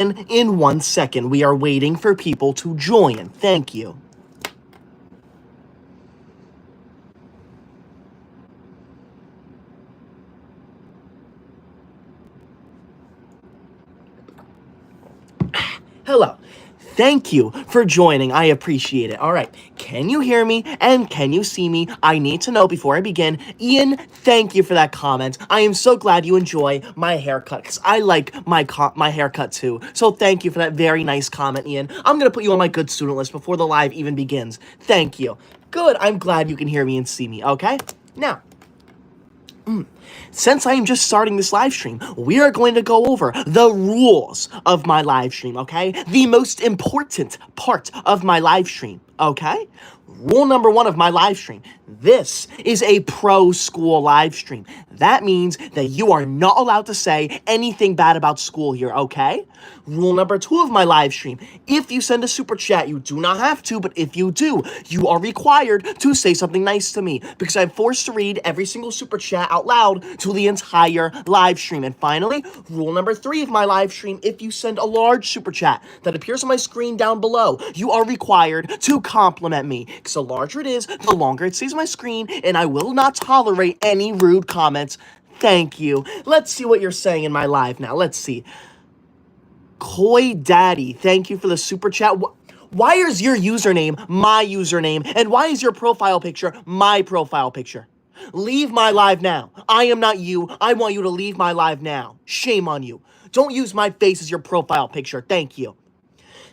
in 1 second. We are waiting for people to join. Thank you. Hello. Thank you for joining. I appreciate it. All right. Can you hear me and can you see me? I need to know before I begin. Ian, thank you for that comment. I am so glad you enjoy my haircut because I like my haircut too. So thank you for that very nice comment, Ian. I'm going to put you on my good student list before the live even begins. Thank you. Good. I'm glad you can hear me and see me. Okay. Now, since I am just starting this live stream, we are going to go over the rules of my live stream, okay? The most important part of my live stream, okay? Rule number 1 of my live stream. This is a pro school live stream. That means that you are not allowed to say anything bad about school here, okay? Rule number 2 of my live stream. If you send a super chat, you do not have to, but if you do, you are required to say something nice to me because I'm forced to read every single super chat out loud to the entire live stream. And finally, rule number 3 of my live stream. If you send a large super chat that appears on my screen down below, you are required to compliment me. Because the larger it is, the longer it stays on my screen, and I will not tolerate any rude comments. Thank you. Let's see what you're saying in my live now. Let's see. Koi Daddy, thank you for the super chat. Why is your username my username? And why is your profile picture my profile picture? Leave my live now. I am not you. I want you to leave my live now. Shame on you. Don't use my face as your profile picture. Thank you.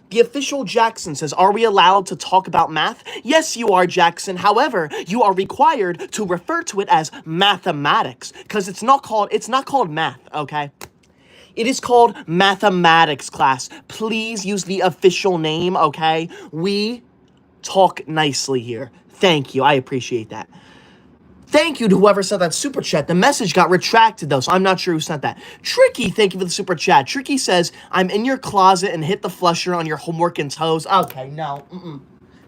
The official Jackson says, are we allowed to talk about math? Yes, you are, Jackson. However, you are required to refer to it as mathematics because it's not called math, okay? It is called mathematics class. Please use the official name, okay? We talk nicely here. Thank you. I appreciate that. Thank you to whoever sent that super chat. The message got retracted, though, so I'm not sure who sent that. Tricky, thank you for the super chat. Tricky says, I'm in your closet and hit the flusher on your homework and toes. Okay, no.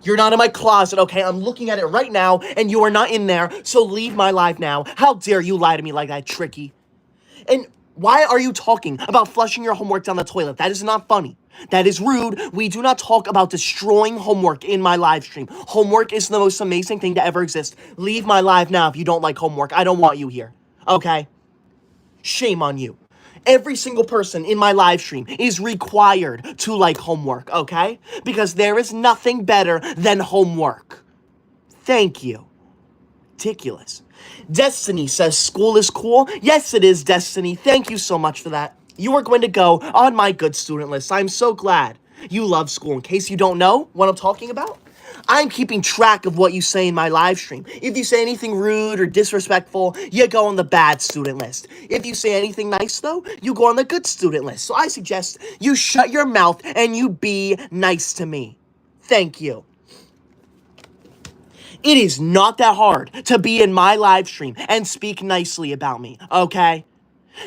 You're not in my closet, okay? I'm looking at it right now, and you are not in there, so leave my live now. How dare you lie to me like that, Tricky? And why are you talking about flushing your homework down the toilet? That is not funny. That is rude. We do not talk about destroying homework in my live stream. Homework is the most amazing thing to ever exist. Leave my live now if you don't like homework. I don't want you here. Okay? Shame on you. Every single person in my live stream is required to like homework, okay? Because there is nothing better than homework. Thank you. Ridiculous. Destiny says school is cool. Yes, it is, Destiny. Thank you so much for that. You are going to go on my good student list. I'm so glad you love school. In case you don't know what I'm talking about, I'm keeping track of what you say in my live stream. If you say anything rude or disrespectful, you go on the bad student list. If you say anything nice, though, you go on the good student list. So I suggest you shut your mouth and you be nice to me. Thank you. It is not that hard to be in my live stream and speak nicely about me, okay?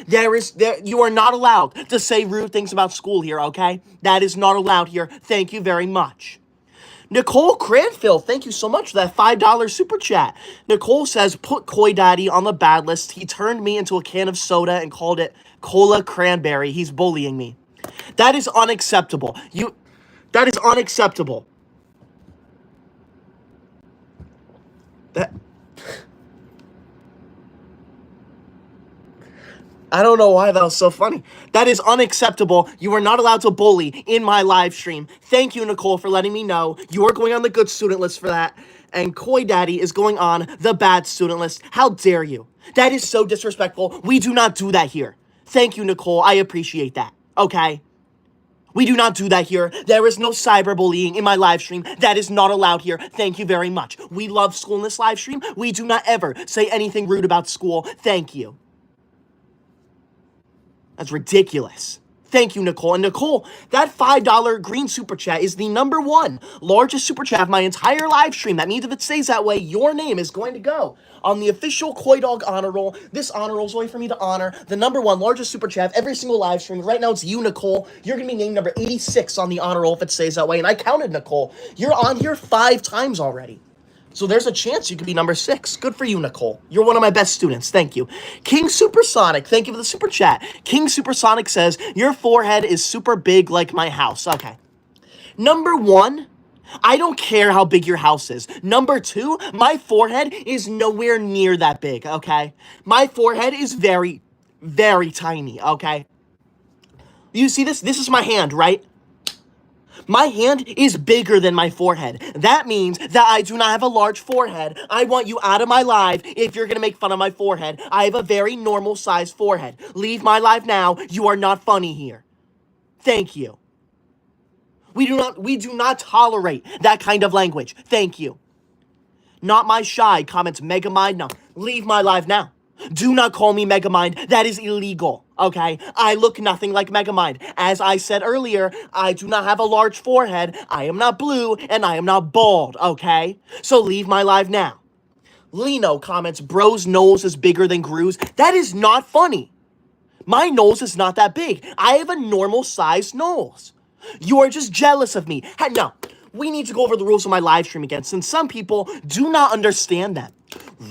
You are not allowed to say rude things about school here, okay? That is not allowed here. Thank you very much. Nicole Cranfield, thank you so much for that $5 super chat. Nicole says, put Koi Daddy on the bad list. He turned me into a can of soda and called it Cola Cranberry. He's bullying me. That is unacceptable. That is unacceptable. I don't know why that was so funny. That is unacceptable. You are not allowed to bully in my live stream. Thank you, Nicole, for letting me know. You are going on the good student list for that. And Koi Daddy is going on the bad student list. How dare you? That is so disrespectful. We do not do that here. Thank you, Nicole. I appreciate that. Okay? We do not do that here. There is no cyberbullying in my live stream. That is not allowed here. Thank you very much. We love school in this live stream. We do not ever say anything rude about school. Thank you. That's ridiculous. Thank you, Nicole. And Nicole, that $5 green super chat is the #1 largest super chat of my entire live stream. That means if it stays that way, your name is going to go on the official Koi Dog honor roll. This honor roll is a way for me to honor the #1 largest super chat of every single live stream. Right now, it's you, Nicole. You're going to be named number 86 on the honor roll if it stays that way. And I counted, Nicole. You're on here 5 times already. So there's a chance you could be number 6. Good for you, Nicole. You're one of my best students. Thank you. King Supersonic, thank you for the super chat. King Supersonic says, your forehead is super big like my house. Okay. Number 1, I don't care how big your house is. Number 2, my forehead is nowhere near that big, okay? My forehead is very, very tiny, okay? You see this? This is my hand, right? My hand is bigger than my forehead. That means that I do not have a large forehead. I want you out of my live if you're gonna make fun of my forehead. I have a very normal sized forehead. Leave my live now. You are not funny here. Thank you. We do not tolerate that kind of language. Thank you. Not my shy, comments Megamind. No, leave my live now. Do not call me Megamind. That is illegal, okay? I look nothing like Megamind. As I said earlier, I do not have a large forehead. I am not blue, and I am not bald, okay? So leave my live now. Lino comments, bro's nose is bigger than Gru's. That is not funny. My nose is not that big. I have a normal sized nose. You are just jealous of me. No, we need to go over the rules of my live stream again, since some people do not understand them.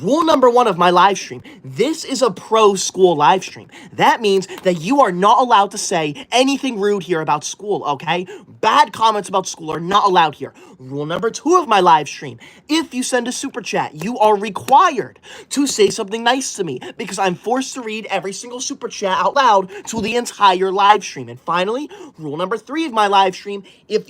Rule number 1 of my live stream. This is a pro school live stream. That means that you are not allowed to say anything rude here about school, okay? Bad comments about school are not allowed here. Rule number 2 of my live stream. If you send a super chat, you are required to say something nice to me because I'm forced to read every single super chat out loud to the entire live stream. And finally, rule number 3 of my live stream. If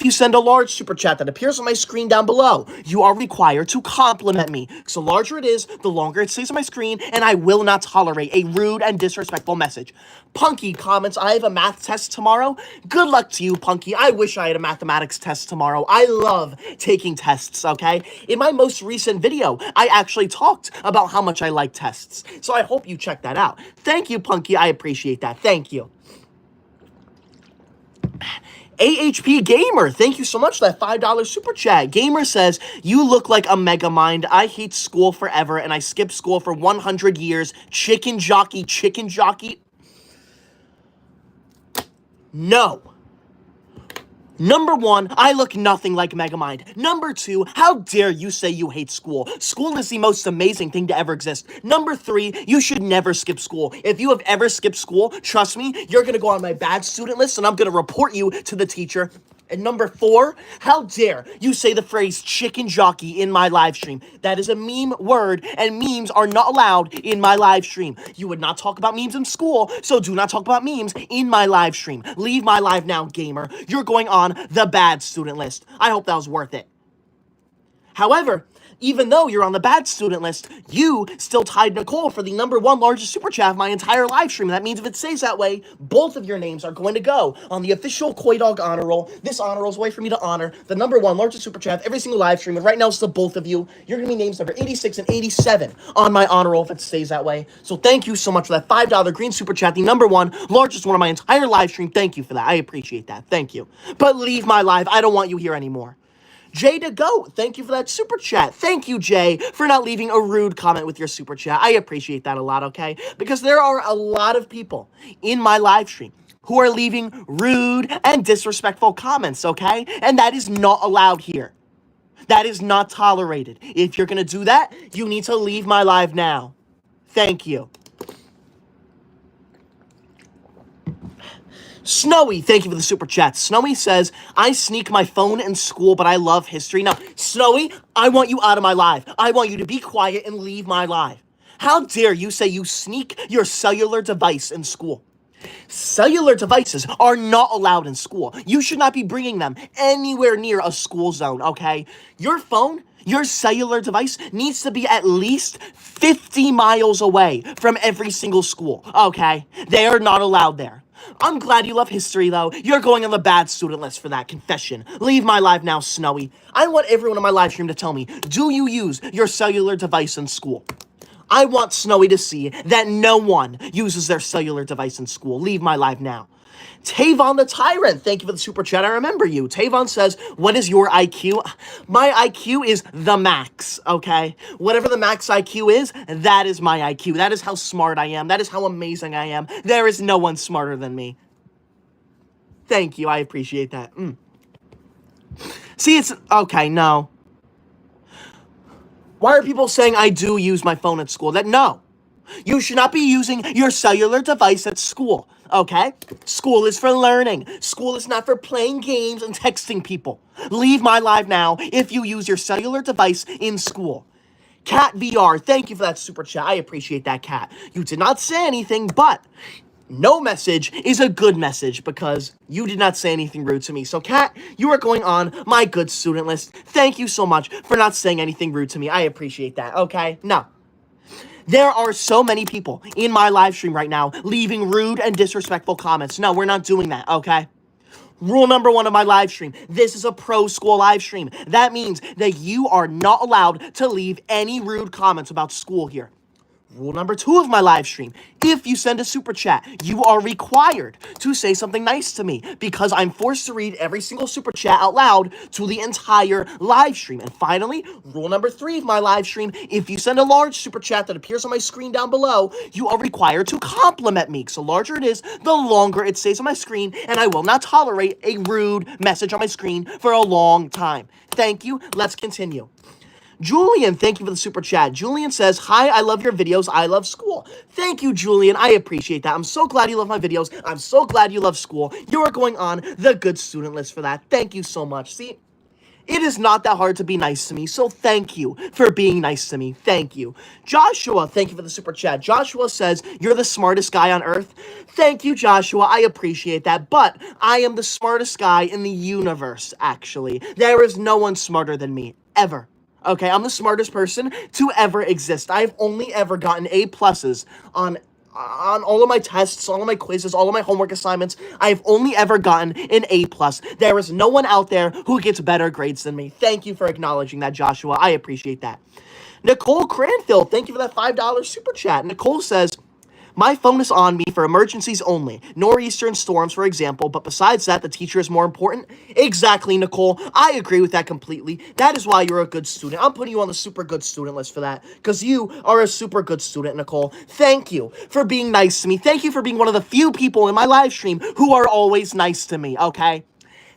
you send a large super chat that appears on my screen down below, you are required to compliment me. So the larger it is, the longer it stays on my screen, and I will not tolerate a rude and disrespectful message. Punky comments, I have a math test tomorrow. Good luck to you, Punky. I wish I had a mathematics test tomorrow. I love taking tests, okay? In my most recent video, I actually talked about how much I like tests. So I hope you check that out. Thank you, Punky. I appreciate that. Thank you. AHP Gamer, thank you so much for that $5 super chat. Gamer says, you look like a Megamind. I hate school forever, and I skipped school for 100 years. Chicken jockey, chicken jockey. No. Number 1, I look nothing like Megamind. Number 2, how dare you say you hate school? School is the most amazing thing to ever exist. Number 3, you should never skip school. If you have ever skipped school, trust me, you're gonna go on my bad student list and I'm gonna report you to the teacher. And number 4, how dare you say the phrase chicken jockey in my live stream? That is a meme word, and memes are not allowed in my live stream. You would not talk about memes in school, so do not talk about memes in my live stream. Leave my live now, gamer. You're going on the bad student list. I hope that was worth it. However, even though you're on the bad student list, you still tied Nicole for the number 1 largest super chat of my entire live stream. That means if it stays that way, both of your names are going to go on the official Koi Dog honor roll. This honor roll is a way for me to honor the number 1 largest super chat of every single live stream. And right now, it's the both of you. You're going to be names number 86 and 87 on my honor roll if it stays that way. So thank you so much for that $5 green super chat, the number 1 largest one of my entire live stream. Thank you for that. I appreciate that. Thank you. But leave my live. I don't want you here anymore. Jay to Goat, thank you for that super chat. Thank you, Jay, for not leaving a rude comment with your super chat. I appreciate that a lot, okay? Because there are a lot of people in my live stream who are leaving rude and disrespectful comments, okay? And that is not allowed here. That is not tolerated. If you're gonna do that, you need to leave my live now. Thank you. Snowy, thank you for the super chat. Snowy says, I sneak my phone in school, but I love history. Now, Snowy, I want you out of my live. I want you to be quiet and leave my live. How dare you say you sneak your cellular device in school? Cellular devices are not allowed in school. You should not be bringing them anywhere near a school zone, okay? Your phone, your cellular device needs to be at least 50 miles away from every single school, okay? They are not allowed there. I'm glad you love history, though. You're going on the bad student list for that confession. Leave my live now, Snowy. I want everyone in my live stream to tell me, do you use your cellular device in school? I want Snowy to see that no one uses their cellular device in school. Leave my live now. Tavon the Tyrant, thank you for the super chat. I remember you. Tavon says, what is your IQ? My IQ is the max, okay? Whatever the max IQ is, that is my IQ. That is how smart I am. That is how amazing I am. There is no one smarter than me. Thank you. I appreciate that. See, it's okay. No. Why are people saying I do use my phone at school? No. You should not be using your cellular device at school, okay? School is for learning. School is not for playing games and texting people. Leave my live now if you use your cellular device in school. Cat VR, thank you for that super chat. I appreciate that, Cat. You did not say anything, but no message is a good message because you did not say anything rude to me. So, Kat, you are going on my good student list. Thank you so much for not saying anything rude to me. I appreciate that, okay? Now, there are so many people in my live stream right now leaving rude and disrespectful comments. No, we're not doing that, okay? Rule number 1 of my live stream. This is a pro school live stream. That means that you are not allowed to leave any rude comments about school here. Rule number 2 of my live stream. If you send a super chat, you are required to say something nice to me because I'm forced to read every single super chat out loud to the entire live stream. And finally, rule number 3 of my live stream. If you send a large super chat that appears on my screen down below, you are required to compliment me. So the larger it is, the longer it stays on my screen, and I will not tolerate a rude message on my screen for a long time. Thank you. Let's continue. Julian, thank you for the super chat. Julian says, hi, I love your videos. I love school. Thank you, Julian. I appreciate that. I'm so glad you love my videos. I'm so glad you love school. You are going on the good student list for that. Thank you so much. See, it is not that hard to be nice to me, so thank you for being nice to me. Thank you. Joshua, thank you for the super chat. Joshua says, you're the smartest guy on earth. Thank you, Joshua. I appreciate that, but I am the smartest guy in the universe, actually. There is no one smarter than me, ever. Okay, I'm the smartest person to ever exist. I've only ever gotten A pluses on all of my tests, all of my quizzes, all of my homework assignments. I've only ever gotten an A plus. There is no one out there who gets better grades than me. Thank you for acknowledging that, Joshua. I appreciate that. Nicole Cranfield, thank you for that $5 super chat. Nicole says, my phone is on me for emergencies only. Nor'eastern storms, for example, but besides that, the teacher is more important. Exactly, Nicole. I agree with that completely. That is why you're a good student. I'm putting you on the super good student list for that, because you are a super good student, Nicole. Thank you for being nice to me. Thank you for being one of the few people in my live stream who are always nice to me, okay?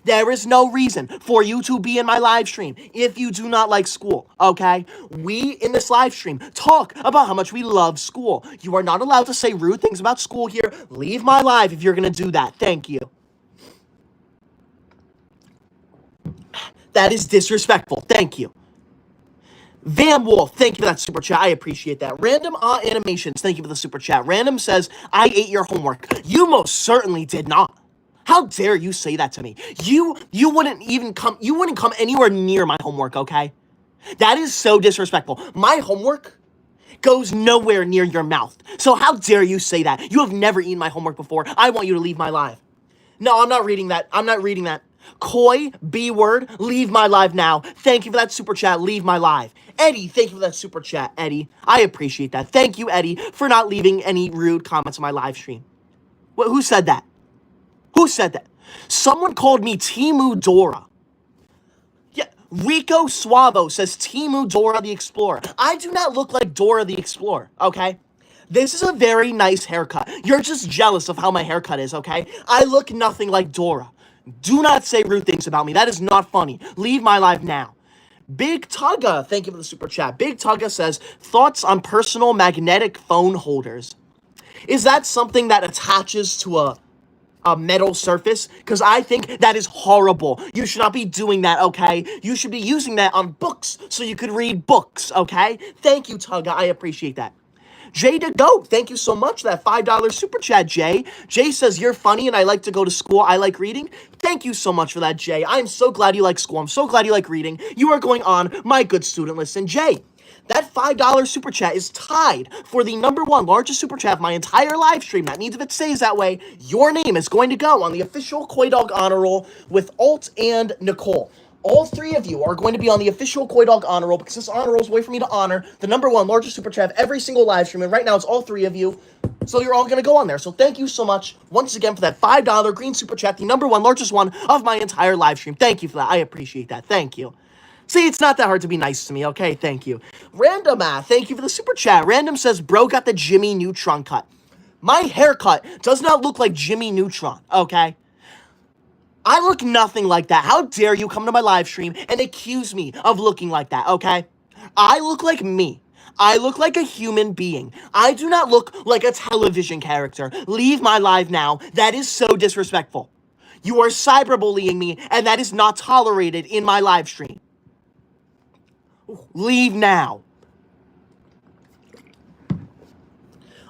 There is no reason for you to be in my live stream if you do not like school, okay? We, in this live stream, talk about how much we love school. You are not allowed to say rude things about school here. Leave my live if you're going to do that. Thank you. That is disrespectful. Thank you. Van Wolf, thank you for that super chat. I appreciate that. Random Animations, thank you for the super chat. Random says, I ate your homework. You most certainly did not. How dare you say that to me? You wouldn't come anywhere near my homework, okay? That is so disrespectful. My homework goes nowhere near your mouth. So how dare you say that? You have never eaten my homework before. I want you to leave my live. No, I'm not reading that. I'm not reading that. Coy, B word, leave my live now. Thank you for that super chat. Leave my live. Eddie, thank you for that super chat, Eddie. I appreciate that. Thank you, Eddie, for not leaving any rude comments on my live stream. Who said that? Who said that? Someone called me Timu Dora. Yeah, Rico Suavo says Timu Dora the Explorer. I do not look like Dora the Explorer, okay? This is a very nice haircut. You're just jealous of how my haircut is, okay? I look nothing like Dora. Do not say rude things about me. That is not funny. Leave my live now. Big Tugga, thank you for the super chat. Big Tugga says, thoughts on personal magnetic phone holders. Is that something that attaches to a metal surface? Because I think that is horrible. You should not be doing that, okay? You should be using that on books so you could read books, okay? Thank you, Tugga. I appreciate that. Jay to go. Thank you so much for that $5 super chat, Jay. Jay says, you're funny and I like to go to school. I like reading. Thank you so much for that, Jay. I'm so glad you like school. I'm so glad you like reading. You are going on my good student list. And Jay, that $5 super chat is tied for the #1 largest super chat of my entire live stream. That means if it stays that way, your name is going to go on the official Koi Dog Honor Roll with Alt and Nicole. All 3 of you are going to be on the official Koi Dog Honor Roll because this honor roll is a way for me to honor the #1 largest super chat of every single live stream. And right now it's all 3 of you. So you're all going to go on there. So thank you so much once again for that $5 green super chat, the #1 largest one of my entire live stream. Thank you for that. I appreciate that. Thank you. See, it's not that hard to be nice to me, okay? Thank you. Random, thank you for the super chat. Random says, bro got the Jimmy Neutron cut. My haircut does not look like Jimmy Neutron, okay? I look nothing like that. How dare you come to my live stream and accuse me of looking like that, okay? I look like me. I look like a human being. I do not look like a television character. Leave my live now. That is so disrespectful. You are cyberbullying me, and that is not tolerated in my live stream. Leave now.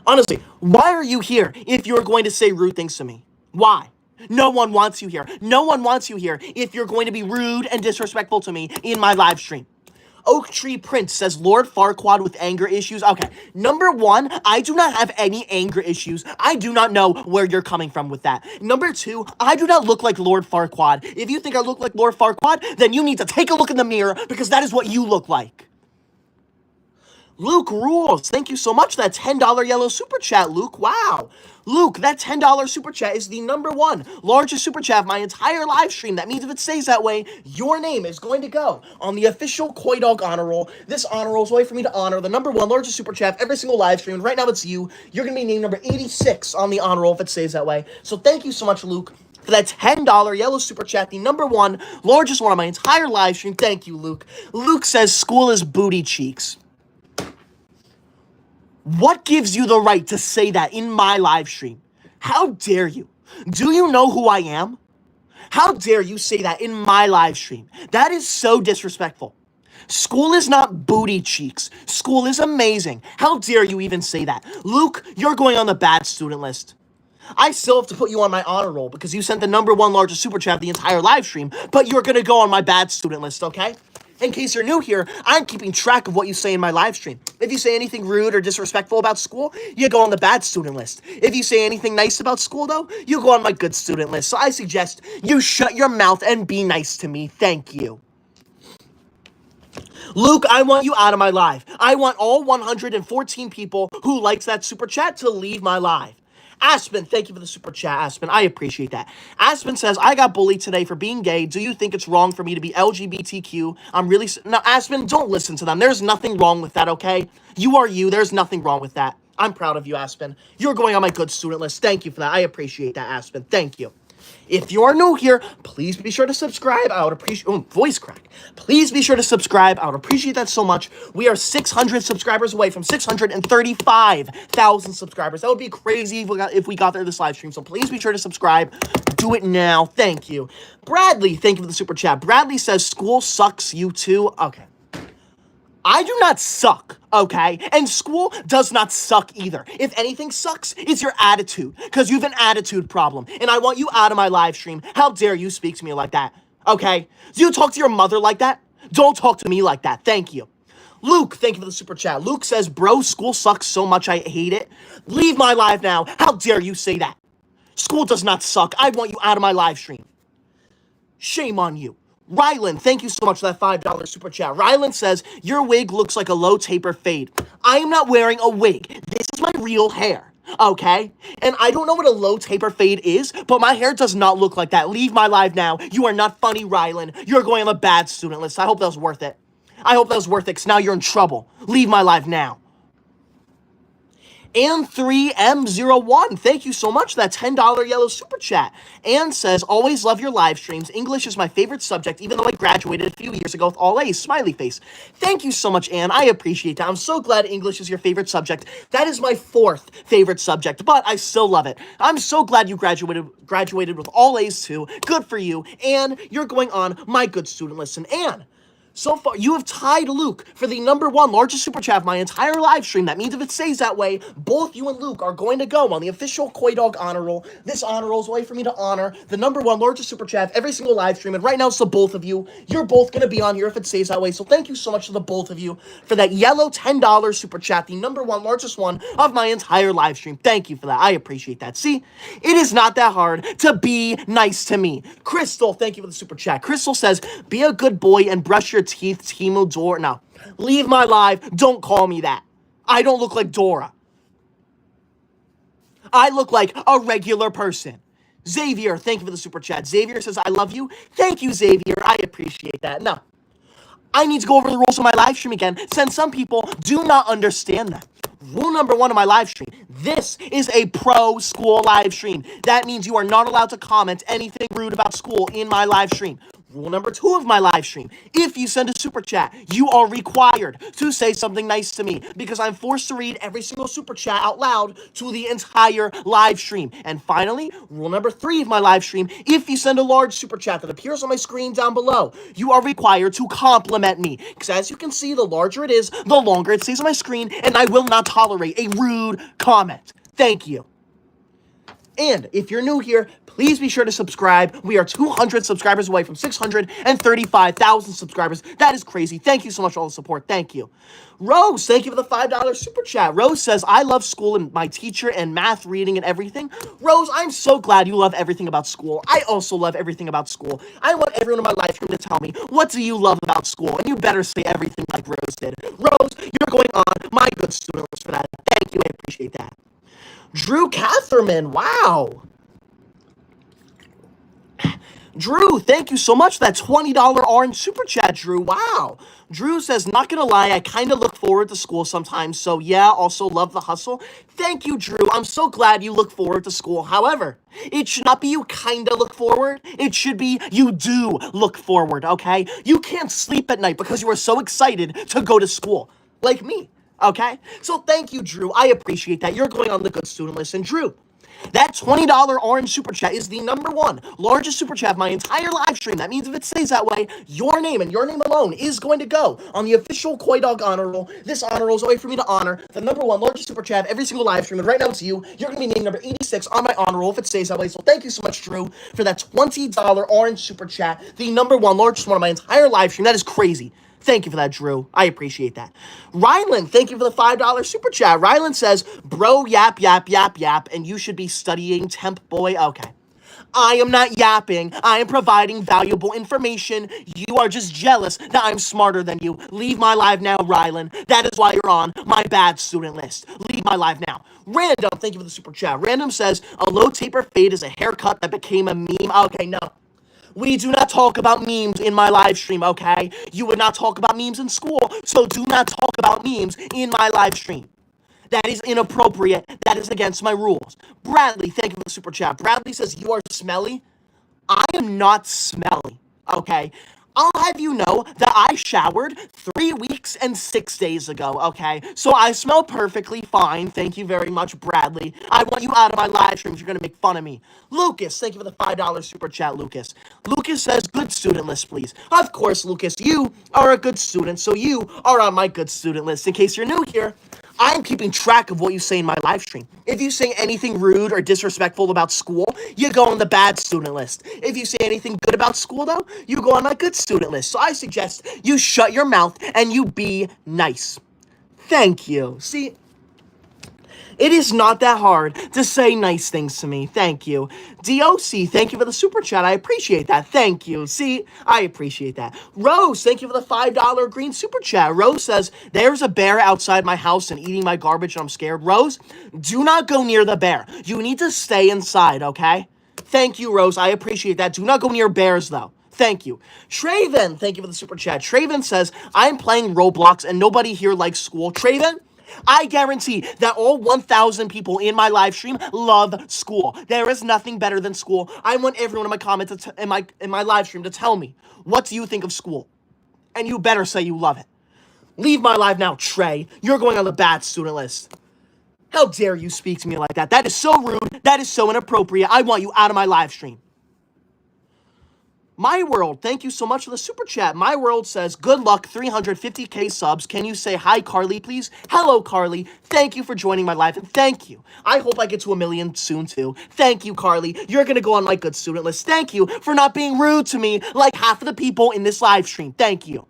Honestly, why are you here if you're going to say rude things to me? Why? No one wants you here. No one wants you here if you're going to be rude and disrespectful to me in my live stream. Oak Tree Prince says Lord Farquaad with anger issues. Okay, number one, I do not have any anger issues. I do not know where you're coming from with that. Number two, I do not look like Lord Farquaad. If you think I look like Lord Farquaad, then you need to take a look in the mirror because that is what you look like. Luke rules. Thank you so much. That $10 yellow super chat, Luke. Wow. Luke, that $10 super chat is the number one largest super chat of my entire live stream. That means if it stays that way, your name is going to go on the official Koi Dog honor roll. This honor roll is a way for me to honor the number one largest super chat of every single live stream. And right now it's you. You're going to be named number 86 on the honor roll if it stays that way. So thank you so much, Luke, for that $10 yellow super chat, the number one largest one on my entire live stream. Thank you, Luke. Luke says school is booty cheeks. What gives you the right to say that in my live stream? How dare you? Do you know who I am? How dare you say that in my live stream? That is so disrespectful. School is not booty cheeks. School is amazing. How dare you even say that? Luke, you're going on the bad student list. I still have to put you on my honor roll because you sent the number one largest super chat of the entire live stream, but you're going to go on my bad student list, okay? In case you're new here, I'm keeping track of what you say in my live stream. If you say anything rude or disrespectful about school, you go on the bad student list. If you say anything nice about school, though, you go on my good student list. So I suggest you shut your mouth and be nice to me. Thank you. Luke, I want you out of my live. I want all 114 people who likes that super chat to leave my live. Aspen, thank you for the super chat, Aspen. I appreciate that. Aspen says, I got bullied today for being gay. Do you think it's wrong for me to be LGBTQ? I'm really... Now, Aspen, don't listen to them. There's nothing wrong with that, okay? You are you. There's nothing wrong with that. I'm proud of you, Aspen. You're going on my good student list. Thank you for that. I appreciate that, Aspen. Thank you. If you are new here, please be sure to subscribe. I would appreciate... Oh, voice crack. Please be sure to subscribe. I would appreciate that so much. We are 600 subscribers away from 635,000 subscribers. That would be crazy if we got there this live stream. So please be sure to subscribe. Do it now. Thank you. Bradley, thank you for the super chat. Bradley says, school sucks, you too. Okay. I do not suck, okay? And school does not suck either. If anything sucks, it's your attitude, because you have an attitude problem, and I want you out of my live stream. How dare you speak to me like that, okay? Do you talk to your mother like that? Don't talk to me like that. Thank you. Luke, thank you for the super chat. Luke says, bro, school sucks so much I hate it. Leave my live now. How dare you say that? School does not suck. I want you out of my live stream. Shame on you. Rylan, thank you so much for that $5 super chat. Rylan says, your wig looks like a low taper fade. I am not wearing a wig. This is my real hair, okay? And I don't know what a low taper fade is, but my hair does not look like that. Leave my live now. You are not funny, Rylan. You're going on the bad student list. I hope that was worth it. I hope that was worth it, because now you're in trouble. Leave my live now. And 3M01, thank you so much for that $10 yellow super chat. And says, always love your live streams. English is my favorite subject, even though I graduated a few years ago with all A's, smiley face. Thank you so much, Ann. I appreciate that. I'm so glad English is your favorite subject. That is my fourth favorite subject, but I still love it. I'm so glad you graduated with all A's too. Good for you. And you're going on my good student list. And Ann, so far, you have tied Luke for the number one largest super chat of my entire live stream. That means if it stays that way, both you and Luke are going to go on the official Koi Dog honor roll. This honor roll is a way for me to honor the number one largest super chat of every single live stream. And right now, it's the both of you. You're both going to be on here if it stays that way. So thank you so much to the both of you for that yellow $10 super chat, the number one largest one of my entire live stream. Thank you for that. I appreciate that. See, it is not that hard to be nice to me. Crystal, thank you for the super chat. Crystal says, be a good boy and brush your teeth, Timo Dora. No, leave my live. Don't call me that. I don't look like Dora. I look like a regular person. Xavier, thank you for the super chat. Xavier says, I love you. Thank you, Xavier. I appreciate that. No, I need to go over the rules of my live stream again, since some people do not understand them. Rule number one of my live stream. This is a pro school live stream. That means you are not allowed to comment anything rude about school in my live stream. Rule number two of my live stream. If you send a super chat, you are required to say something nice to me because I'm forced to read every single super chat out loud to the entire live stream. And finally, rule number three of my live stream. If you send a large super chat that appears on my screen down below, you are required to compliment me. Because as you can see, the larger it is, the longer it stays on my screen, and I will not tolerate a rude comment. Thank you. And if you're new here, please be sure to subscribe. We are 200 subscribers away from 635,000 subscribers. That is crazy. Thank you so much for all the support. Thank you. Rose, thank you for the $5 super chat. Rose says, I love school and my teacher and math, reading, and everything. Rose, I'm so glad you love everything about school. I also love everything about school. I want everyone in my life to tell me, what do you love about school? And you better say everything like Rose did. Rose, you're going on my good student list for that. Thank you. I appreciate that. Drew Catherman, wow. Drew, thank you so much for that $20 orange super chat, Drew. Wow. Drew says, not gonna lie, I kind of look forward to school sometimes, so yeah, also love the hustle. Thank you, Drew. I'm so glad you look forward to school. However, it should not be you kind of look forward. It should be you do look forward, okay? You can't sleep at night because you are so excited to go to school, like me. Okay? So thank you, Drew. I appreciate that. You're going on the good student list. And Drew, that $20 orange super chat is the number one largest super chat of my entire live stream. That means if it stays that way, your name and your name alone is going to go on the official Koi Dog honor roll. This honor roll is a way for me to honor the number one largest super chat of every single live stream. And right now it's you. You're going to be named number 86 on my honor roll if it stays that way. So thank you so much, Drew, for that $20 orange super chat. The number one largest one of my entire live stream. That is crazy. Thank you for that, Drew. I appreciate that. Rylan, thank you for the $5 super chat. Rylan says, bro, yap, yap, yap, yap, and you should be studying temp boy. Okay. I am not yapping. I am providing valuable information. You are just jealous that I'm smarter than you. Leave my live now, Rylan. That is why you're on my bad student list. Leave my live now. Random, thank you for the super chat. Random says, a low taper fade is a haircut that became a meme. Okay, no. We do not talk about memes in my live stream, okay? You would not talk about memes in school, so do not talk about memes in my live stream. That is inappropriate. That is against my rules. Bradley, thank you for the super chat. Bradley says, you are smelly. I am not smelly, okay? I'll have you know that I showered 3 weeks and 6 days ago, okay? So I smell perfectly fine. Thank you very much, Bradley. I want you out of my live stream if you're going to make fun of me. Lucas, thank you for the $5 super chat, Lucas. Lucas says, good student list, please. Of course, Lucas, you are a good student, so you are on my good student list. In case you're new here, I'm keeping track of what you say in my live stream. If you say anything rude or disrespectful about school, you go on the bad student list. If you say anything good about school, though, you go on my good student list. So I suggest you shut your mouth and you be nice. Thank you. See, it is not that hard to say nice things to me. Thank you. DOC, thank you for the super chat. I appreciate that. Thank you. See, I appreciate that. Rose, thank you for the $5 green super chat. Rose says, there's a bear outside my house and eating my garbage and I'm scared. Rose, do not go near the bear. You need to stay inside, okay? Thank you, Rose. I appreciate that. Do not go near bears, though. Thank you. Traven, thank you for the super chat. Traven says, I'm playing Roblox and nobody here likes school. Traven, I guarantee that all 1,000 people in my live stream love school. There is nothing better than school. I want everyone in my comments in my live stream to tell me, what do you think of school? And you better say you love it. Leave my live now, Trey. You're going on the bad student list. How dare you speak to me like that? That is so rude. That is so inappropriate. I want you out of my live stream. My World, thank you so much for the super chat. My World says, good luck, 350k subs. Can you say hi, Carly, please? Hello, Carly. Thank you for joining my live, and thank you. I hope I get to 1 million soon, too. Thank you, Carly. You're going to go on my good student list. Thank you for not being rude to me like half of the people in this live stream. Thank you.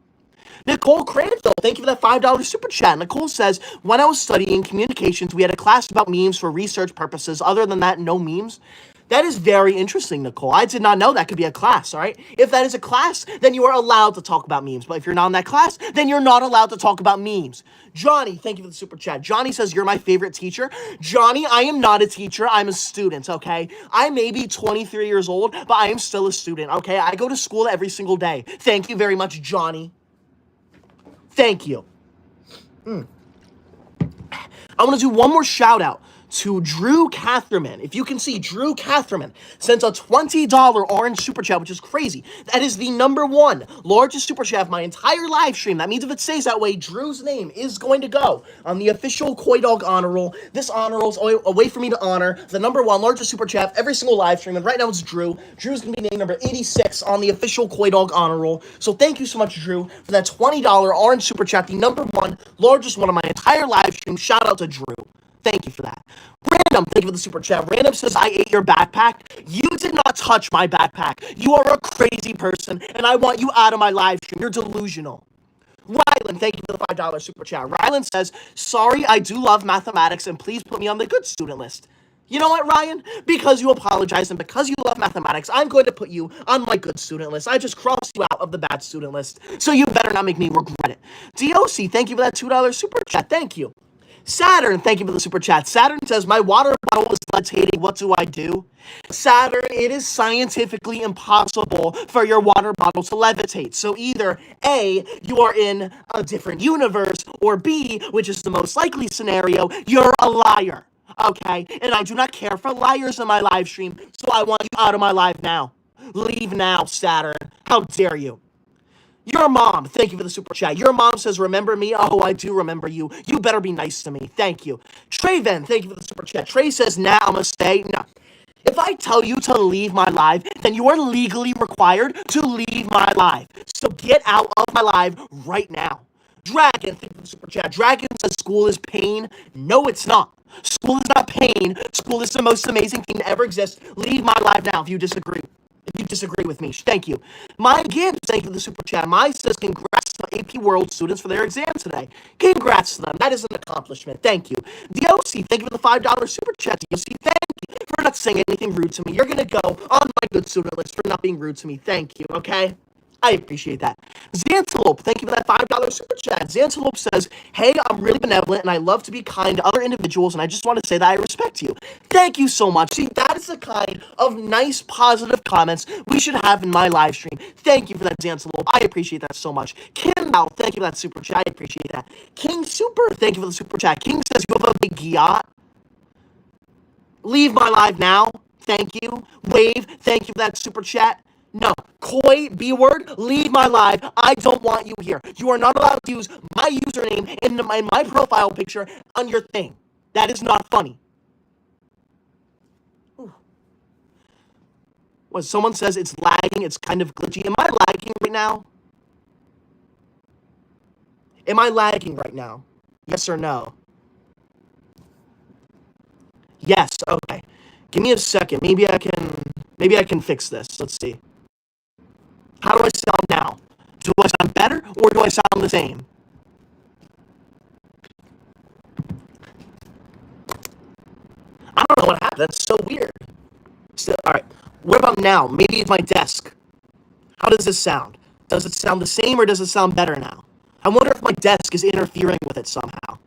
Nicole Cranfield, thank you for that $5 super chat. Nicole says, when I was studying communications, we had a class about memes for research purposes. Other than that, no memes. That is very interesting, Nicole. I did not know that could be a class, all right? If that is a class, then you are allowed to talk about memes. But if you're not in that class, then you're not allowed to talk about memes. Johnny, thank you for the super chat. Johnny says, you're my favorite teacher. Johnny, I am not a teacher. I'm a student, okay? I may be 23 years old, but I am still a student, okay? I go to school every single day. Thank you very much, Johnny. Thank you. I want to do one more shout out to Drew Catherman. If you can see, Drew Catherman sent a $20 orange super chat, which is crazy. That is the number one largest super chat of my entire live stream. That means if it stays that way, Drew's name is going to go on the official Koi Dog honor roll. This honor roll is a way for me to honor the number one largest super chat of every single live stream. And right now it's Drew. Drew's going to be named number 86 on the official Koi Dog honor roll. So thank you so much, Drew, for that $20 orange super chat, the number one largest one of my entire live stream. Shout out to Drew. Thank you for that. Random, thank you for the super chat. Random says, I ate your backpack. You did not touch my backpack. You are a crazy person, and I want you out of my live stream. You're delusional. Rylan, thank you for the $5 super chat. Rylan says, sorry, I do love mathematics, and please put me on the good student list. You know what, Ryan? Because you apologize and because you love mathematics, I'm going to put you on my good student list. I just crossed you out of the bad student list, so you better not make me regret it. DOC, thank you for that $2 super chat. Thank you. Saturn, thank you for the super chat. Saturn says, my water bottle is levitating. What do I do? Saturn, it is scientifically impossible for your water bottle to levitate. So either A, you are in a different universe, or B, which is the most likely scenario, you're a liar. Okay? And I do not care for liars in my live stream, so I want you out of my live now. Leave now, Saturn. How dare you? Your mom, thank you for the super chat. Your mom says, remember me? Oh, I do remember you. You better be nice to me. Thank you. Trayven, thank you for the super chat. Trey says, nah, I'm gonna stay. No. If I tell you to leave my live, then you are legally required to leave my live. So get out of my live right now. Dragon, thank you for the super chat. Dragon says, school is pain. No, it's not. School is not pain. School is the most amazing thing to ever exist. Leave my live now if you disagree. If you disagree with me, thank you. My Gibbs, thank you for the super chat. My says, congrats to the AP World students for their exam today. Congrats to them. That is an accomplishment. Thank you. DOC, thank you for the $5 super chat. DOC, thank you for not saying anything rude to me. You're going to go on my good student list for not being rude to me. Thank you, okay? I appreciate that. Xantelope, thank you for that $5 super chat. Xantelope says, hey, I'm really benevolent and I love to be kind to other individuals and I just want to say that I respect you. Thank you so much. See, that is the kind of nice, positive comments we should have in my live stream. Thank you for that, Xantelope. I appreciate that so much. Kimball, thank you for that super chat. I appreciate that. King Super, thank you for the super chat. King says, you have a big yacht. Leave my live now. Thank you. Wave, thank you for that super chat. No. Koi, B-word, leave my live. I don't want you here. You are not allowed to use my username in my profile picture on your thing. That is not funny. What, someone says it's lagging, it's kind of glitchy. Am I lagging right now? Am I lagging right now? Yes or no? Yes, okay. Give me a second. Maybe I can fix this. Let's see. How do I sound now? Do I sound better or do I sound the same? I don't know what happened. That's so weird. So, all right. What about now? Maybe it's my desk. How does this sound? Does it sound the same or does it sound better now? I wonder if my desk is interfering with it somehow.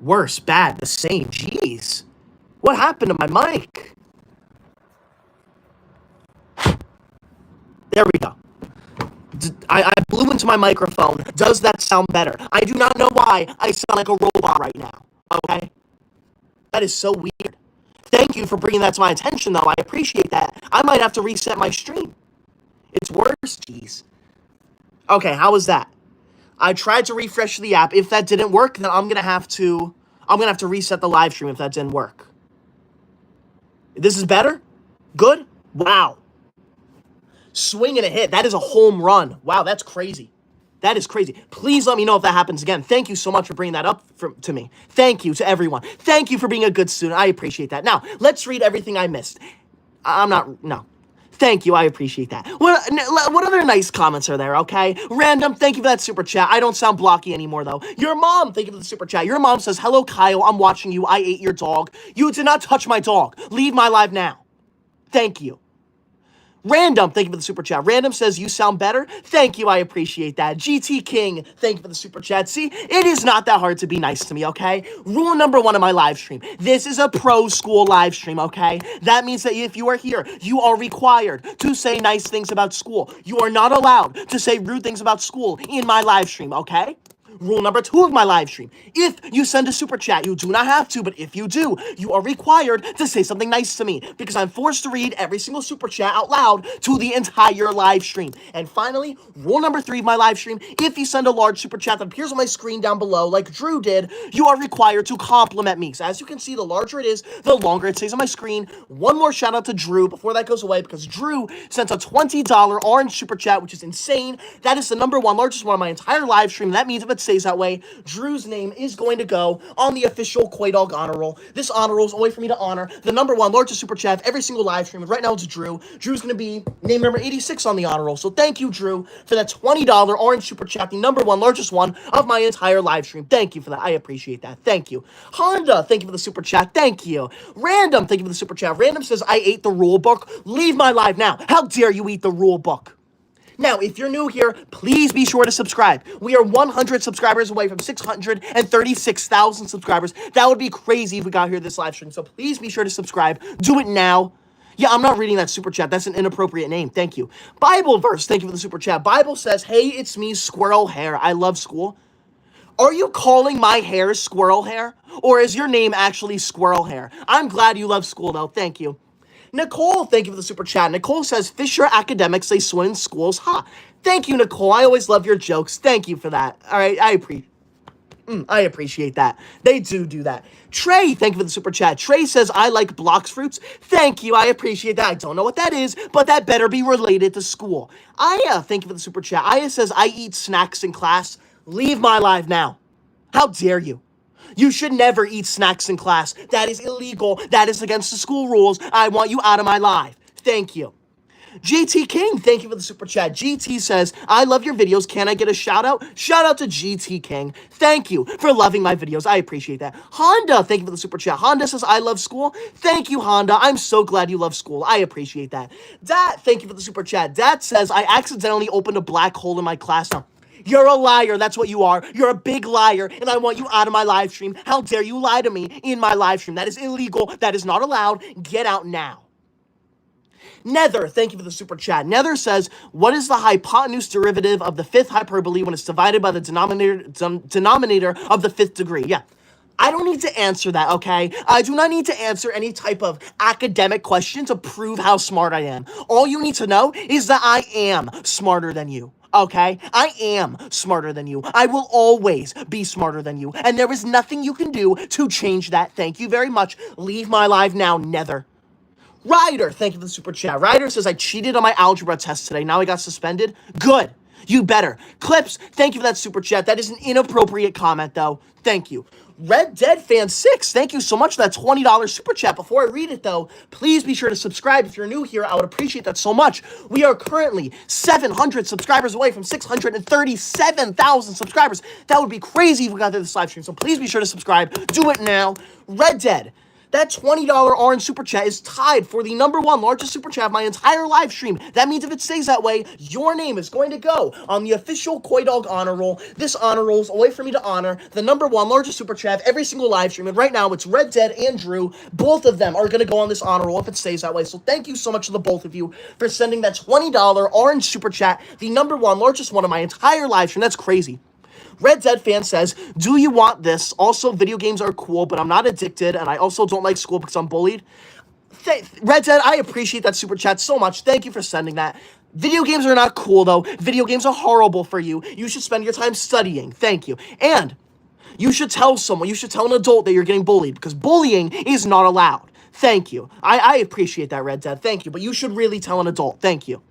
Worse, bad, the same. Jeez. What happened to my mic? There we go. I blew into my microphone. Does that sound better? I do not know why I sound like a robot right now. Okay? That is so weird. Thank you for bringing that to my attention, though. I appreciate that. I might have to reset my stream. It's worse, jeez. Okay, how was that? I tried to refresh the app. If that didn't work, then I'm gonna have to reset the live stream if that didn't work. This is better? Good? Wow. Swing and a hit. That is a home run. Wow, that's crazy. That is crazy. Please let me know if that happens again. Thank you so much for bringing that up to me. Thank you to everyone. Thank you for being a good student. I appreciate that. Now, let's read everything I missed. No. Thank you. I appreciate that. What other nice comments are there, okay? Random, thank you for that super chat. I don't sound blocky anymore, though. Your mom, thank you for the super chat. Your mom says, hello, Kyle. I'm watching you. I ate your dog. You did not touch my dog. Leave my live now. Thank you. Random, thank you for the super chat. Random says, you sound better. Thank you, I appreciate that. GT King, thank you for the super chat. See, it is not that hard to be nice to me, okay? Rule number one of my live stream. This is a pro school live stream, okay? That means that if you are here, you are required to say nice things about school. You are not allowed to say rude things about school in my live stream, okay? Rule number 2 of my live stream. If you send a super chat, you do not have to, but if you do, you are required to say something nice to me because I'm forced to read every single super chat out loud to the entire live stream. And finally, rule number 3 of my live stream, if you send a large super chat that appears on my screen down below like Drew did, you are required to compliment me. So as you can see, the larger it is, the longer it stays on my screen. One more shout out to Drew before that goes away because Drew sent a $20 orange super chat, which is insane. That is the number 1 largest one on my entire live stream. That means if it stays that way, Drew's name is going to go on the official Koi Dog honor roll. This honor roll is a way for me to honor the number 1 largest super chat of every single live stream. And right now it's Drew. Drew's going to be name number 86 on the honor roll. So thank you, Drew, for that $20 orange super chat, the number 1 largest one of my entire live stream. Thank you for that. I appreciate that. Thank you. Honda, thank you for the super chat. Thank you. Random, thank you for the super chat. Random says, I ate the rule book. Leave my live now. How dare you eat the rule book? Now, if you're new here, please be sure to subscribe. We are 100 subscribers away from 636,000 subscribers. That would be crazy if we got here this live stream. So please be sure to subscribe. Do it now. Yeah, I'm not reading that super chat. That's an inappropriate name. Thank you. Bible verse. Thank you for the super chat. Bible says, hey, it's me, Squirrel Hair. I love school. Are you calling my hair Squirrel Hair? Or is your name actually Squirrel Hair? I'm glad you love school, though. Thank you. Nicole, thank you for the super chat. Nicole says, Fisher academics, they swim in schools. Ha. Thank you, Nicole. I always love your jokes. Thank you for that. All right, I appreciate that. They do that. Trey, thank you for the super chat. Trey says, I like Blox Fruits. Thank you. I appreciate that. I don't know what that is, but that better be related to school. Aya, thank you for the super chat. Aya says, I eat snacks in class. Leave my live now. How dare you? You should never eat snacks in class. That is illegal. That is against the school rules. I want you out of my live. Thank you. GT King, thank you for the super chat. GT says, I love your videos. Can I get a shout out? Shout out to GT King. Thank you for loving my videos. I appreciate that. Honda, thank you for the super chat. Honda says, I love school. Thank you, Honda. I'm so glad you love school. I appreciate that. Dat, thank you for the super chat. Dat says, I accidentally opened a black hole in my class now. You're a liar. That's what you are. You're a big liar, and I want you out of my live stream. How dare you lie to me in my live stream? That is illegal. That is not allowed. Get out now. Nether, thank you for the super chat. Nether says, what is the hypotenuse derivative of the 5th hyperbole when it's divided by the denominator of the 5th degree? Yeah. I don't need to answer that, okay? I do not need to answer any type of academic question to prove how smart I am. All you need to know is that I am smarter than you. Okay? I am smarter than you. I will always be smarter than you. And there is nothing you can do to change that. Thank you very much. Leave my live now, Nether. Ryder, thank you for the super chat. Ryder says, I cheated on my algebra test today. Now I got suspended. Good. You better. Clips, thank you for that super chat. That is an inappropriate comment, though. Thank you. Red Dead Fan 6, thank you so much for that $20 super chat. Before I read it, though, please be sure to subscribe if you're new here. I would appreciate that so much. We are currently 700 subscribers away from 637,000 subscribers. That would be crazy if we got through this live stream, so please be sure to subscribe. Do it now. Red Dead. That $20 orange super chat is tied for the number 1 largest super chat of my entire live stream. That means if it stays that way, your name is going to go on the official Koi Dog honor roll. This honor roll is a way for me to honor the number 1 largest super chat of every single live stream. And right now, it's Red Dead and Drew. Both of them are going to go on this honor roll if it stays that way. So thank you so much to the both of you for sending that $20 orange super chat, the number 1 largest one of my entire live stream. That's crazy. Red Dead Fan says, do you want this? Also, video games are cool, but I'm not addicted, and I also don't like school because I'm bullied. Red Dead, I appreciate that super chat so much. Thank you for sending that. Video games are not cool, though. Video games are horrible for you. You should spend your time studying. Thank you. And you should tell someone, you should tell an adult that you're getting bullied, because bullying is not allowed. Thank you. I appreciate that, Red Dead. Thank you. But you should really tell an adult. Thank you.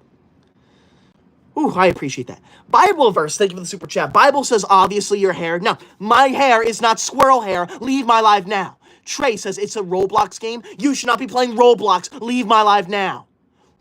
Ooh, I appreciate that. Bible verse, thank you for the super chat. Bible says, obviously your hair. No, my hair is not squirrel hair. Leave my live now. Trey says, it's a Roblox game. You should not be playing Roblox. Leave my live now.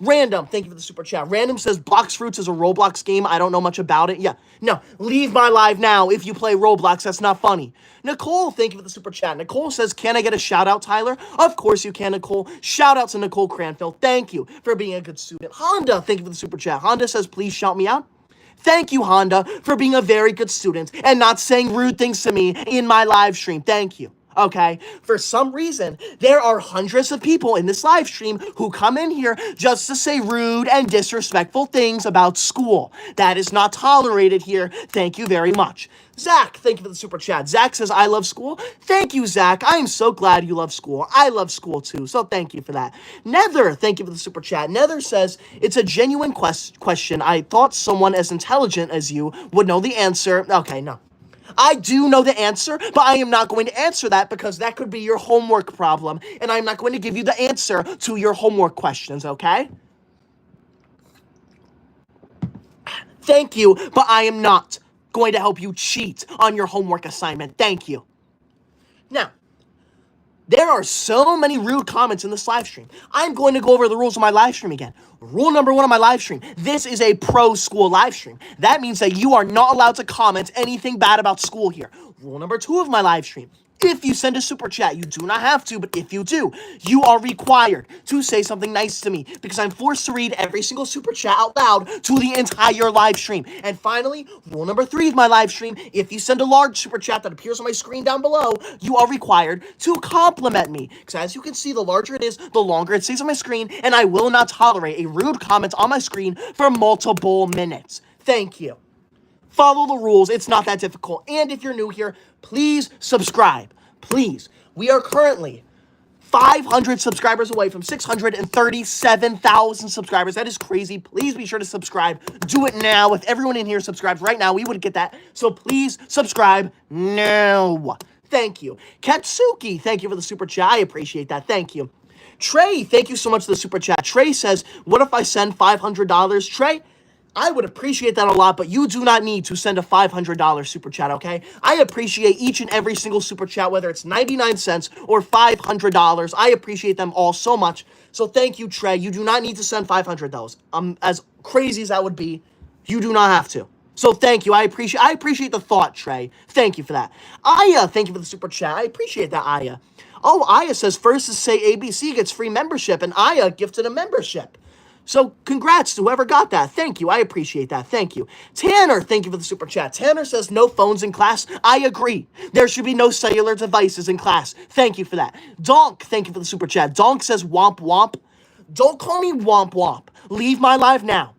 Random, thank you for the super chat. Random says, Blox Fruits is a Roblox game. I don't know much about it. Yeah, no, leave my live now if you play Roblox. That's not funny. Nicole, thank you for the super chat. Nicole says, can I get a shout out, Tyler? Of course you can, Nicole. Shout out to Nicole Cranfield. Thank you for being a good student. Honda, thank you for the super chat. Honda says, please shout me out. Thank you, Honda, for being a very good student and not saying rude things to me in my live stream. Thank you. Okay? For some reason, there are hundreds of people in this live stream who come in here just to say rude and disrespectful things about school. That is not tolerated here. Thank you very much. Zach, thank you for the super chat. Zach says, I love school. Thank you, Zach. I am so glad you love school. I love school too, so thank you for that. Nether, thank you for the super chat. Nether says, it's a genuine question. I thought someone as intelligent as you would know the answer. Okay, no. I do know the answer, but I am not going to answer that because that could be your homework problem, and I'm not going to give you the answer to your homework questions, okay? Thank you, but I am not going to help you cheat on your homework assignment. Thank you. Now, there are so many rude comments in this live stream. I'm going to go over the rules of my live stream again. Rule number 1 of my live stream. This is a pro school live stream. That means that you are not allowed to comment anything bad about school here. Rule number 2 of my live stream. If you send a super chat, you do not have to, but if you do, you are required to say something nice to me because I'm forced to read every single super chat out loud to the entire live stream. And finally, rule number 3 of my live stream, if you send a large super chat that appears on my screen down below, you are required to compliment me. Because as you can see, the larger it is, the longer it stays on my screen, and I will not tolerate a rude comment on my screen for multiple minutes. Thank you. Follow the rules. It's not that difficult. And if you're new here, please subscribe. Please. We are currently 500 subscribers away from 637,000 subscribers. That is crazy. Please be sure to subscribe. Do it now. If everyone in here subscribes right now, we would get that. So please subscribe now. Thank you. Katsuki, thank you for the super chat. I appreciate that. Thank you. Trey, thank you so much for the super chat. Trey says, what if I send $500? Trey, I would appreciate that a lot, but you do not need to send a $500 super chat, okay? I appreciate each and every single super chat, whether it's 99 cents or $500. I appreciate them all so much. So thank you, Trey. You do not need to send 500 those. As crazy as that would be, you do not have to. So thank you. I appreciate the thought, Trey. Thank you for that. Aya, thank you for the super chat. I appreciate that, Aya. Oh, Aya says first to say ABC gets free membership, and Aya gifted a membership. So congrats to whoever got that. Thank you. I appreciate that. Thank you. Tanner, thank you for the super chat. Tanner says no phones in class. I agree. There should be no cellular devices in class. Thank you for that. Donk, thank you for the super chat. Donk says womp womp. Don't call me womp womp. Leave my live now.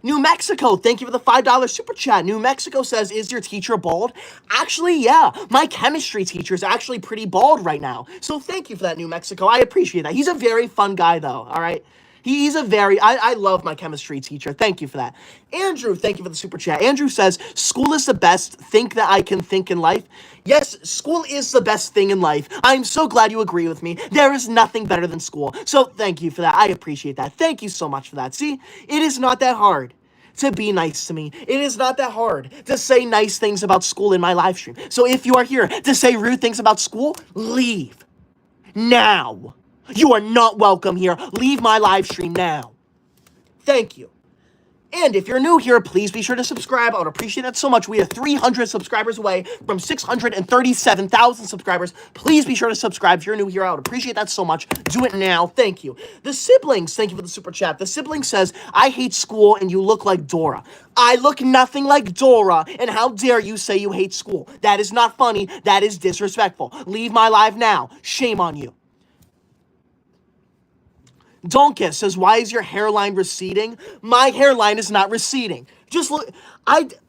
New Mexico, thank you for the $5 super chat. New Mexico says, is your teacher bald? Actually, yeah. My chemistry teacher is actually pretty bald right now. So thank you for that, New Mexico. I appreciate that. He's a very fun guy, though, all right? He's a very, I love my chemistry teacher. Thank you for that. Andrew, thank you for the super chat. Andrew says, school is the best. Think that I can think in life. Yes, school is the best thing in life. I'm so glad you agree with me. There is nothing better than school. So thank you for that. I appreciate that. Thank you so much for that. See, it is not that hard to be nice to me. It is not that hard to say nice things about school in my live stream. So if you are here to say rude things about school, leave now. You are not welcome here. Leave my live stream now. Thank you. And if you're new here, please be sure to subscribe. I would appreciate that so much. We are 300 subscribers away from 637,000 subscribers. Please be sure to subscribe if you're new here. I would appreciate that so much. Do it now. Thank you. The Siblings, thank you for the super chat. The Sibling says, I hate school and you look like Dora. I look nothing like Dora, and how dare you say you hate school? That is not funny. That is disrespectful. Leave my live now. Shame on you. Donkus says, why is your hairline receding? My hairline is not receding. Just look,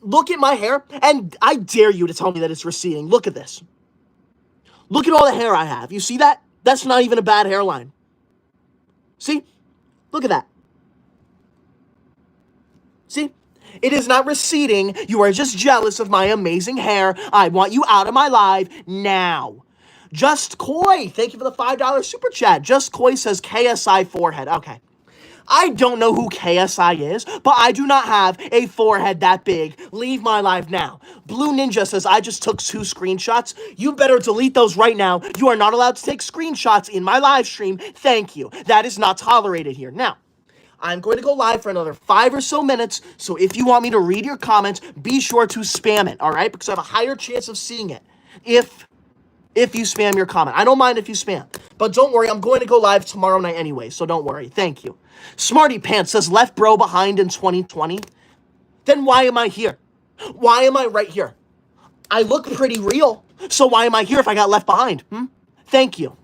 look at my hair, and I dare you to tell me that it's receding. Look at this. Look at all the hair I have. You see that? That's not even a bad hairline. See? Look at that. See? It is not receding. You are just jealous of my amazing hair. I want you out of my live now. Just Koi, thank you for the $5 super chat. Just Koi says KSI forehead. Okay. I don't know who KSI is, but I do not have a forehead that big. Leave my live now. Blue Ninja says, I just took 2 screenshots. You better delete those right now. You are not allowed to take screenshots in my live stream. Thank you. That is not tolerated here. Now, I'm going to go live for another 5 or so minutes, so if you want me to read your comments, be sure to spam it, all right? Because I have a higher chance of seeing it if you spam your comment. I don't mind if you spam. But don't worry, I'm going to go live tomorrow night anyway, so don't worry. Thank you. Smarty Pants says, left bro behind in 2020. Then why am I here? Why am I right here? I look pretty real. So why am I here if I got left behind? Thank you.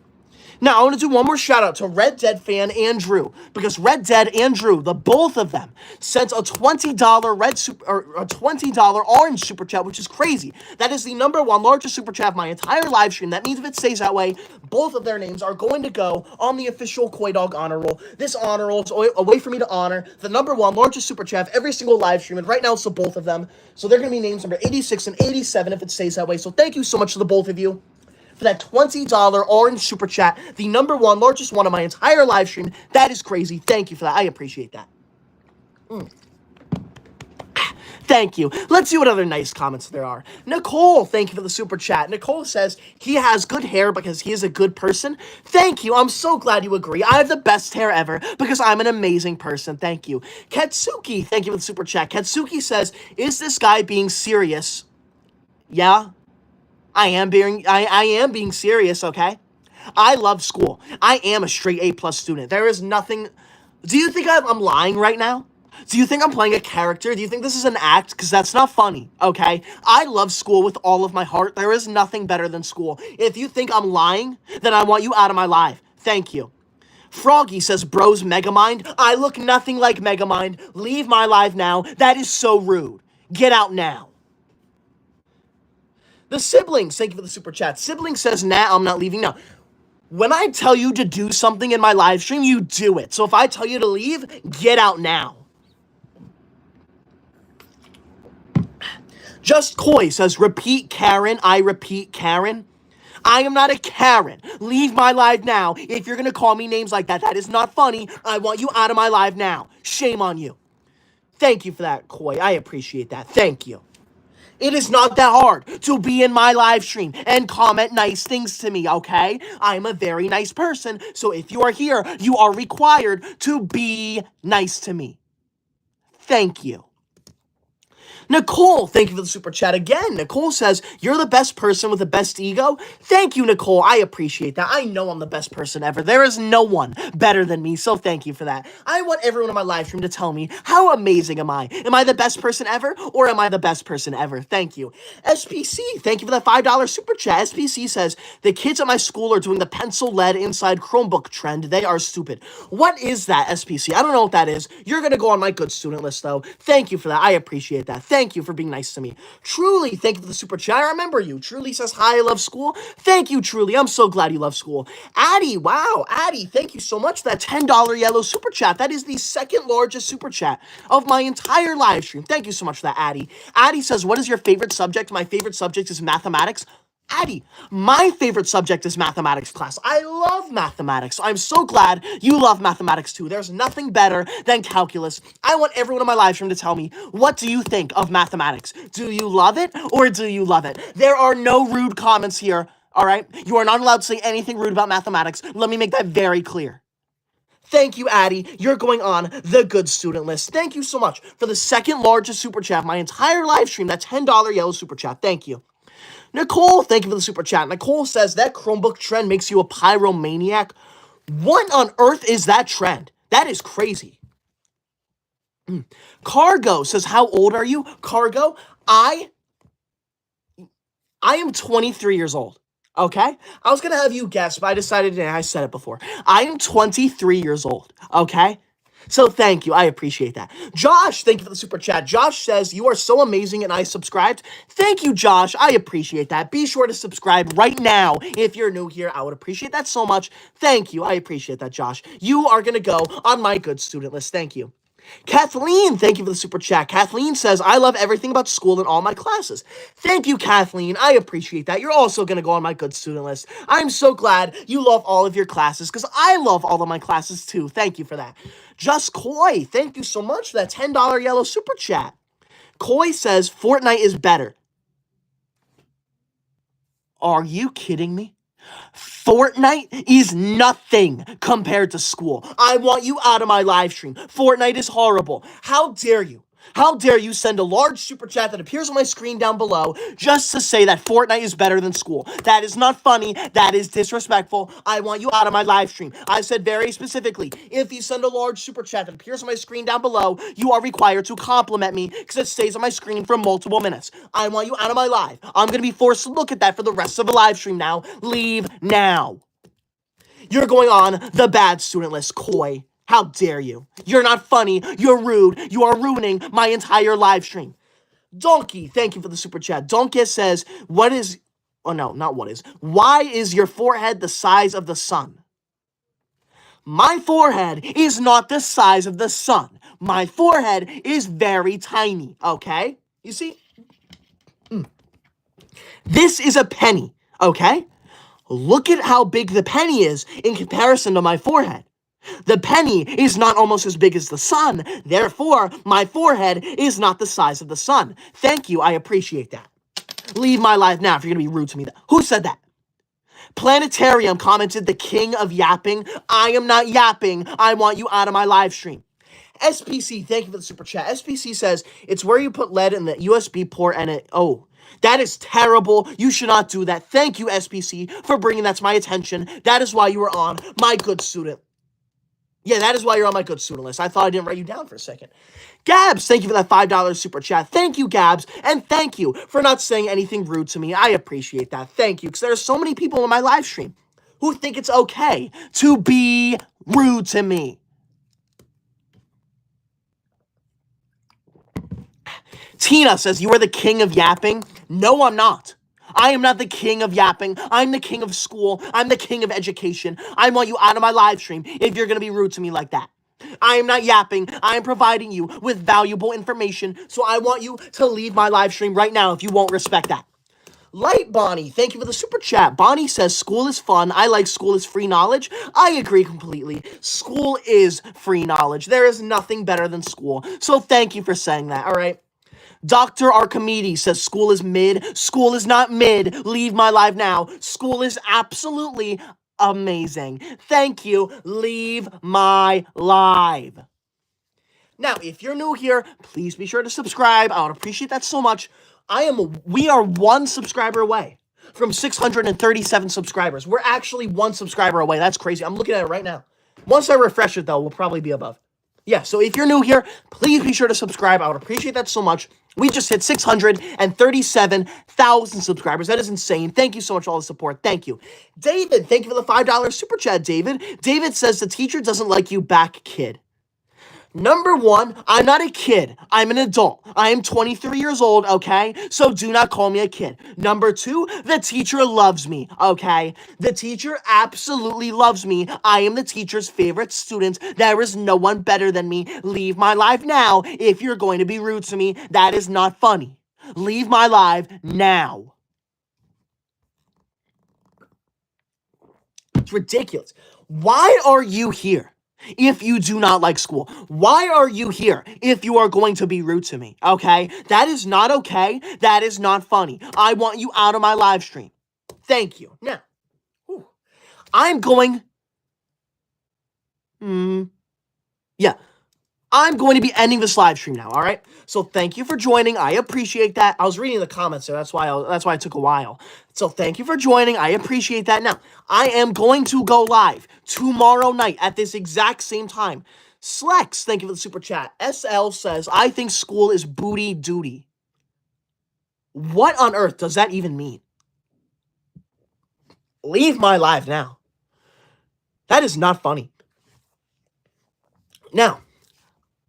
Now, I want to do one more shout out to Red Dead fan Andrew, because Red Dead and Drew, the both of them, sent a $20 or a $20 orange super chat, which is crazy. That is the number one largest super chat of my entire live stream. That means if it stays that way, both of their names are going to go on the official Koi Dog honor roll. This honor roll is a way for me to honor the number one largest super chat of every single live stream, and right now it's the both of them. So they're going to be names number 86 and 87 if it stays that way. So thank you so much to the both of you for that $20 orange super chat, the number one largest one of my entire live stream. That is crazy. Thank you for that. I appreciate that. Thank you. Let's see what other nice comments there are. Nicole, thank you for the super chat. Nicole says he has good hair because he is a good person. Thank you. I'm so glad you agree. I have the best hair ever because I'm an amazing person. Thank you. Katsuki, thank you for the super chat. Katsuki says, is this guy being serious? Yeah. I am being serious, okay? I love school. I am a straight A+ student. There is nothing. Do you think I'm lying right now? Do you think I'm playing a character? Do you think this is an act? Because that's not funny, okay? I love school with all of my heart. There is nothing better than school. If you think I'm lying, then I want you out of my life. Thank you. Froggy says, bros, Megamind. I look nothing like Megamind. Leave my life now. That is so rude. Get out now. The Siblings, thank you for the super chat. Sibling says, nah, I'm not leaving now. When I tell you to do something in my live stream, you do it. So if I tell you to leave, get out now. Just Koi says, repeat Karen, I repeat Karen. I am not a Karen. Leave my live now. If you're going to call me names like that, that is not funny. I want you out of my live now. Shame on you. Thank you for that, Koi. I appreciate that. Thank you. It is not that hard to be in my live stream and comment nice things to me, okay? I'm a very nice person, so if you are here, you are required to be nice to me. Thank you. Nicole, thank you for the super chat again. Nicole says, you're the best person with the best ego. Thank you, Nicole. I appreciate that. I know I'm the best person ever. There is no one better than me, so thank you for that. I want everyone in my live stream to tell me, how amazing am I? Am I the best person ever, or am I the best person ever? Thank you. SPC, thank you for that $5 super chat. SPC says, the kids at my school are doing the pencil lead inside Chromebook trend. They are stupid. What is that, SPC? I don't know what that is. You're going to go on my good student list, though. Thank you for that. I appreciate that. Thank you for being nice to me. Truly, thank you for the super chat. I remember you. Truly says, hi, I love school. Thank you, Truly. I'm so glad you love school. Addie, wow. Addie, thank you so much for that $10 yellow super chat. That is the second largest super chat of my entire live stream. Thank you so much for that, Addie. Addie says, what is your favorite subject? My favorite subject is mathematics. Addie, my favorite subject is mathematics class. I love mathematics. I'm so glad you love mathematics too. There's nothing better than calculus. I want everyone in my live stream to tell me, what do you think of mathematics? Do you love it or do you love it? There are no rude comments here, all right? You are not allowed to say anything rude about mathematics. Let me make that very clear. Thank you, Addie. You're going on the good student list. Thank you so much for the second largest super chat of my entire live stream, that $10 yellow super chat. Thank you. Nicole, thank you for the super chat. Nicole says that Chromebook trend makes you a pyromaniac. What on earth is that trend? That is crazy. Cargo says, how old are you? Cargo, I am 23 years old. Okay? I was going to have you guess, but I decided, and I said it before. I am 23 years old. Okay? So thank you. I appreciate that. Josh, thank you for the super chat. Josh says, you are so amazing and I subscribed. Thank you, Josh. I appreciate that. Be sure to subscribe right now if you're new here. I would appreciate that so much. Thank you. I appreciate that, Josh. You are going to go on my good student list. Thank you. Kathleen, thank you for the super chat. Kathleen says, I love everything about school and all my classes. Thank you, Kathleen. I appreciate that. You're also going to go on my good student list. I'm so glad you love all of your classes because I love all of my classes too. Thank you for that. Just Koi, thank you so much for that $10 yellow super chat. Koi says, Fortnite is better. Are you kidding me? Fortnite is nothing compared to school. I want you out of my live stream. Fortnite is horrible. How dare you? How dare you send a large super chat that appears on my screen down below just to say that Fortnite is better than school? That is not funny. That is disrespectful. I want you out of my live stream. I said very specifically, if you send a large super chat that appears on my screen down below, you are required to compliment me because it stays on my screen for multiple minutes. I want you out of my live. I'm going to be forced to look at that for the rest of the live stream now. Leave now. You're going on the bad student list, Koi. How dare you? You're not funny. You're rude. You are ruining my entire live stream. Donkey, thank you for the super chat. Donkey says, what is... Oh, no, not what is. Why is your forehead the size of the sun? My forehead is not the size of the sun. My forehead is very tiny, okay? You see? This is a penny, okay? Look at how big the penny is in comparison to my forehead. The penny is not almost as big as the sun. Therefore, my forehead is not the size of the sun. Thank you. I appreciate that. Leave my life now if you're going to be rude to me. Who said that? Planetarium commented, the king of yapping. I am not yapping. I want you out of my live stream. SPC, thank you for the super chat. SPC says, it's where you put lead in the USB port and it... Oh, that is terrible. You should not do that. Thank you, SPC, for bringing that to my attention. That is why you were on my good student. Yeah, that is why you're on my good student list. I thought I didn't write you down for a second. Gabs, thank you for that $5 super chat. Thank you, Gabs. And thank you for not saying anything rude to me. I appreciate that. Thank you. Because there are so many people in my live stream who think it's okay to be rude to me. Tina says, you are the king of yapping. No, I'm not. I am not the king of yapping. I'm the king of school. I'm the king of education. I want you out of my live stream if you're going to be rude to me like that. I am not yapping. I am providing you with valuable information, so I want you to leave my live stream right now if you won't respect that. Light Bonnie, thank you for the super chat. Bonnie says, school is fun. I like school is free knowledge. I agree completely. School is free knowledge. There is nothing better than school. So thank you for saying that, all right? Dr. Archimedes says school is mid. School is not mid. Leave my live now. School is absolutely amazing. Thank you. Leave my live. Now, if you're new here, please be sure to subscribe. I would appreciate that so much. We are one subscriber away from 637 subscribers. We're actually one subscriber away. That's crazy. I'm looking at it right now. Once I refresh it, though, we'll probably be above. Yeah, so if you're new here, please be sure to subscribe. I would appreciate that so much. We just hit 637,000 subscribers. That is insane. Thank you so much for all the support. Thank you. David, thank you for the $5 super chat, David. David says the teacher doesn't like you back, kid. Number one, I'm not a kid. I'm an adult. I am 23 years old, okay? So do not call me a kid. Number two, the teacher loves me, okay? The teacher absolutely loves me. I am the teacher's favorite student. There is no one better than me. Leave my live now if you're going to be rude to me. That is not funny. Leave my live now. It's ridiculous. Why are you here? If you do not like school, why are you here if you are going to be rude to me, okay? That is not okay. That is not funny. I want you out of my live stream. Thank you. Now, I'm going... Yeah. I'm going to be ending this live stream now, all right? So thank you for joining. I appreciate that. I was reading the comments, so that's why it took a while. So thank you for joining. I appreciate that. Now, I am going to go live tomorrow night at this exact same time. Slex, thank you for the super chat. SL says, I think school is booty duty. What on earth does that even mean? Leave my live now. That is not funny. Now,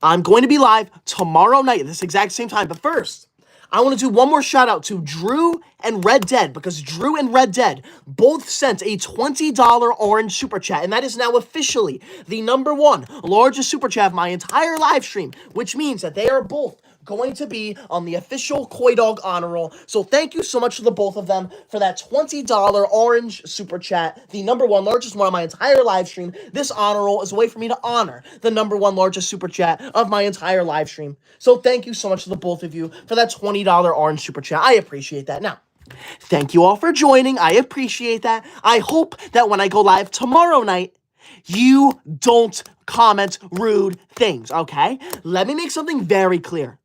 I'm going to be live tomorrow night at this exact same time. But first, I want to do one more shout out to Drew and Red Dead, because Drew and Red Dead both sent a $20 orange super chat, and that is now officially the #1 largest super chat of my entire live stream, which means that they are both going to be on the official Koi Dog honor roll. So thank you so much to the both of them for that $20 orange super chat, the #1 largest one on my entire live stream. This honor roll is a way for me to honor the #1 largest super chat of my entire live stream. So thank you so much to the both of you for that $20 orange super chat. I appreciate that. Now, thank you all for joining. I appreciate that. I hope that when I go live tomorrow night, you don't comment rude things, okay? Let me make something very clear.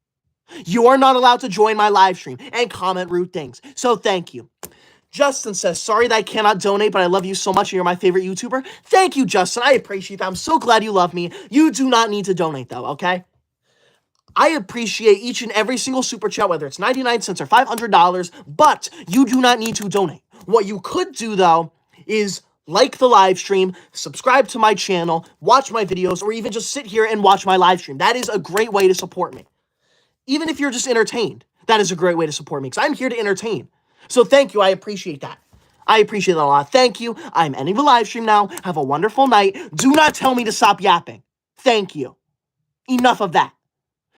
You are not allowed to join my live stream and comment rude things. So thank you. Justin says, sorry that I cannot donate, but I love you so much and you're my favorite YouTuber. Thank you, Justin. I appreciate that. I'm so glad you love me. You do not need to donate, though, okay? I appreciate each and every single super chat, whether it's 99 cents or $500, but you do not need to donate. What you could do, though, is like the live stream, subscribe to my channel, watch my videos, or even just sit here and watch my live stream. That is a great way to support me. Even if you're just entertained, that is a great way to support me because I'm here to entertain. So thank you. I appreciate that. I appreciate that a lot. Thank you. I'm ending the live stream now. Have a wonderful night. Do not tell me to stop yapping. Thank you. Enough of that.